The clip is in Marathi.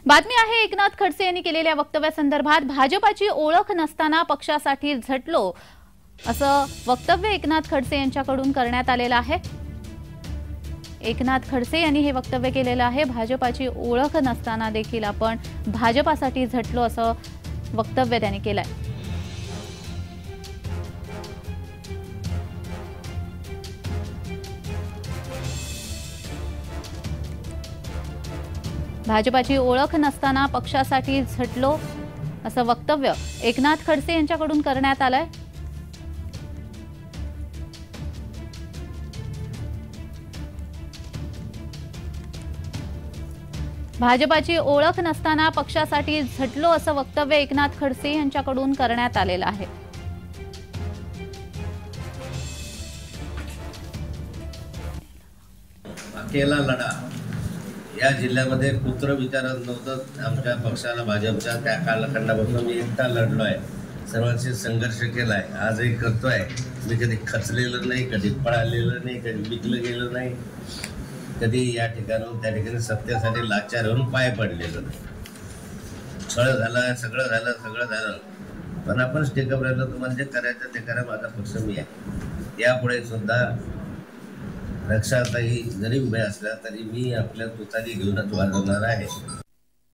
बातमी आहे एकनाथ खडसे यांनी केलेल्या वक्तव्यासंदर्भात भाजपाची ओळख नसताना पक्षासाठी झटलो असं वक्तव्य एकनाथ खडसे यांच्याकडून करण्यात आलेलं आहे। एकनाथ खडसे यांनी हे वक्तव्य केलेलं आहे। भाजपाची ओळख नसताना देखील आपण भाजपासाठी झटलो असं वक्तव्य त्यांनी केलंय। भाजपाची ओळख नसताना पक्षासाठी झटलो असं वक्तव्य एकनाथ खडसे यांच्याकडून करण्यात आलंय। भाजपाची ओळख नसताना पक्षासाठी झटलो असं वक्तव्य एकनाथ खडसे यांच्याकडून करण्यात आलेलं आहे। अकेला लढा या जिल्ह्यामध्ये कुत्र विचारत नव्हतं। आमच्या पक्षाला भाजपच्या त्या कालखंडापासून मी एकटा लढलोय, सर्वांशी संघर्ष केलाय, आजही करतोय। मी कधी खचलेलं नाही, कधी पळालेलं नाही, कधी विकलं गेलं नाही, कधी या ठिकाणाहून त्या ठिकाणी सत्तेसाठी लाचार होऊन पाय पडलेलं नाही। छळ झाला, सगळं झालं, पण आपण स्टेकअप राहिलो। तुम्हाला जे करायचं ते करा, माझा पक्ष मी आहे। यापुढे सुद्धा रक्षाताई जरी उभ्या असल्या तरी मी आपल्या तुतारी घेऊनच वाजवणार आहे।